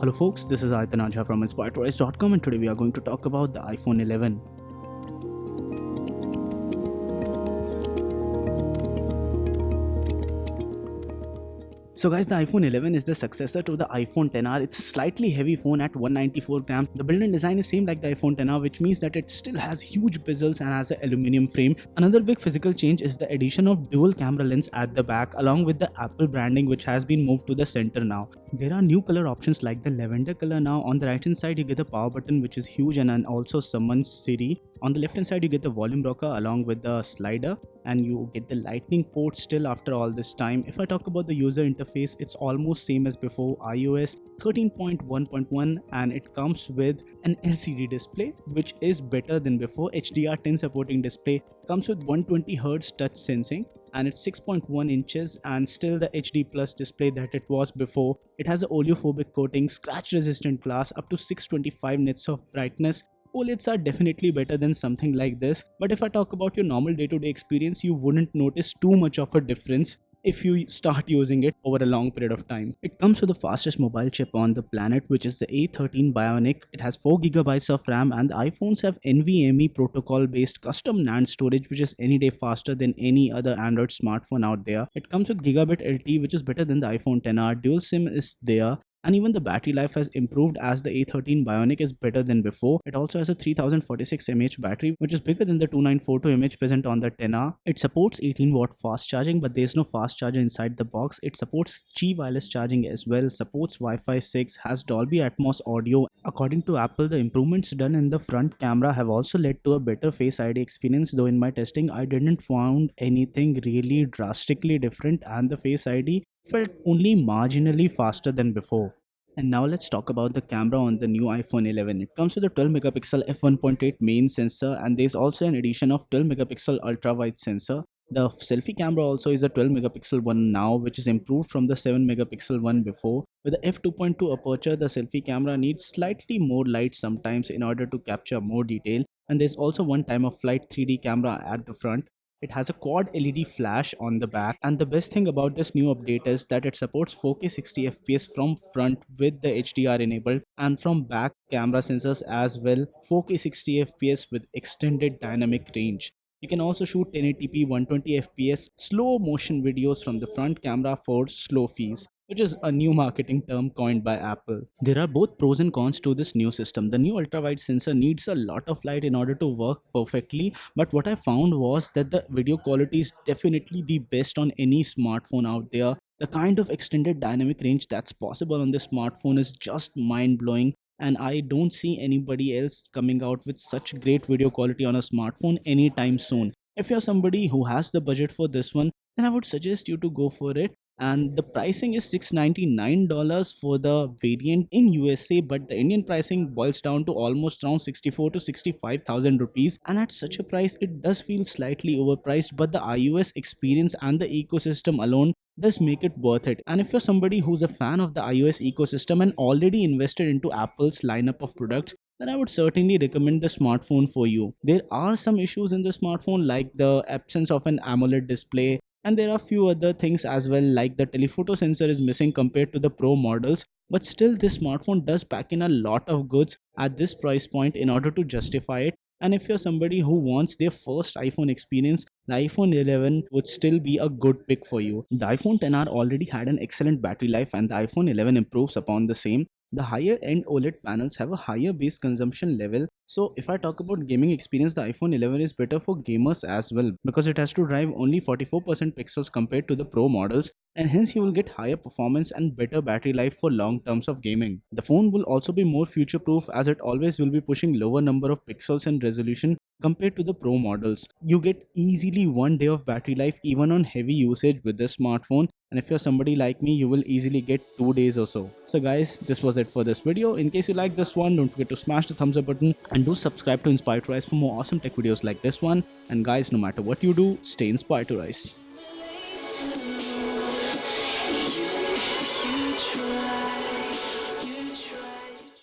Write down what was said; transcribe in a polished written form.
Hello folks, this is Aitanajha from inspiredtoys.com and today we are going to talk about the iPhone 11. So guys, the iPhone 11 is the successor to the iPhone XR. It's a slightly heavy phone at 194 grams. The build and design is same like the iPhone XR, which means that it still has huge bezels and has an aluminum frame. Another big physical change is the addition of dual camera lens at the back along with the Apple branding, which has been moved to the center now. There are new color options like the lavender color now. On the right hand side you get the power button, which is huge, and also summon Siri. On the left hand side you get the volume rocker along with the slider, and you get the lightning port still after all this time. If I talk about the user interface, it's almost same as before iOS 13.1.1, and it comes with an LCD display which is better than before. HDR10 supporting display, comes with 120Hz touch sensing, and it's 6.1 inches and still the HD plus display that it was before. It has a oleophobic coating, scratch resistant glass, up to 625 nits of brightness. OLEDs are definitely better than something like this, but if I talk about your normal day-to-day experience, you wouldn't notice too much of a difference if you start using it over a long period of time. It comes with the fastest mobile chip on the planet, which is the A13 Bionic. It has 4GB of RAM, and the iPhones have NVMe protocol based custom NAND storage, which is any day faster than any other Android smartphone out there. It comes with Gigabit LTE, which is better than the iPhone XR. Dual SIM is there, and even the battery life has improved as the A13 Bionic is better than before. It also has a 3046 mAh battery, which is bigger than the 2942 mAh present on the XR. It supports 18-watt fast charging, but there's no fast charger inside the box. It supports Qi wireless charging as well, supports Wi-Fi 6, has Dolby Atmos audio. According to Apple, the improvements done in the front camera have also led to a better Face ID experience, though in my testing I didn't find anything really drastically different, and the Face ID felt only marginally faster than before. And now let's talk about the camera on the new iPhone 11. It comes with a 12 megapixel f1.8 main sensor, and there's also an addition of 12 megapixel ultra wide sensor. The selfie camera also is a 12 megapixel one now, which is improved from the 7 megapixel one before. With the f2.2 aperture, the selfie camera needs slightly more light sometimes in order to capture more detail, and there's also one time of flight 3D camera at the front. It has a quad LED flash on the back, and the best thing about this new update is that it supports 4K 60 FPS from front with the HDR enabled, and from back camera sensors as well, 4K 60 FPS with extended dynamic range. You can also shoot 1080p 120 FPS slow motion videos from the front camera for slow fees, which is a new marketing term coined by Apple. There are both pros and cons to this new system. The new ultra-wide sensor needs a lot of light in order to work perfectly, but what I found was that the video quality is definitely the best on any smartphone out there. The kind of extended dynamic range that's possible on this smartphone is just mind-blowing, and I don't see anybody else coming out with such great video quality on a smartphone anytime soon. If you're somebody who has the budget for this one, then I would suggest you to go for it. And the pricing is $699 for the variant in USA, but the Indian pricing boils down to almost around 64 to 65,000 rupees, and at such a price it does feel slightly overpriced, but the iOS experience and the ecosystem alone does make it worth it. And if you're somebody who's a fan of the iOS ecosystem and already invested into Apple's lineup of products, then I would certainly recommend the smartphone for you. There are some issues in the smartphone like the absence of an AMOLED display, and there are few other things as well, like the telephoto sensor is missing compared to the Pro models, but still this smartphone does pack in a lot of goods at this price point in order to justify it. And if you're somebody who wants their first iPhone experience, the iPhone 11 would still be a good pick for you. The iPhone XR already had an excellent battery life, and the iPhone 11 improves upon the same. The higher end OLED panels have a higher base consumption level. So if I talk about gaming experience, the iPhone 11 is better for gamers as well, because it has to drive only 44% pixels compared to the Pro models, and hence you will get higher performance and better battery life for long terms of gaming. The phone will also be more future proof, as it always will be pushing lower number of pixels and resolution compared to the Pro models. You get easily 1 day of battery life even on heavy usage with this smartphone, and if you're somebody like me, you will easily get 2 days or so. So guys, this was it for this video. In case you like this one, don't forget to smash the thumbs up button and do subscribe to Inspired to Rise for more awesome tech videos like this one. And guys, no matter what you do, stay inspired to rise.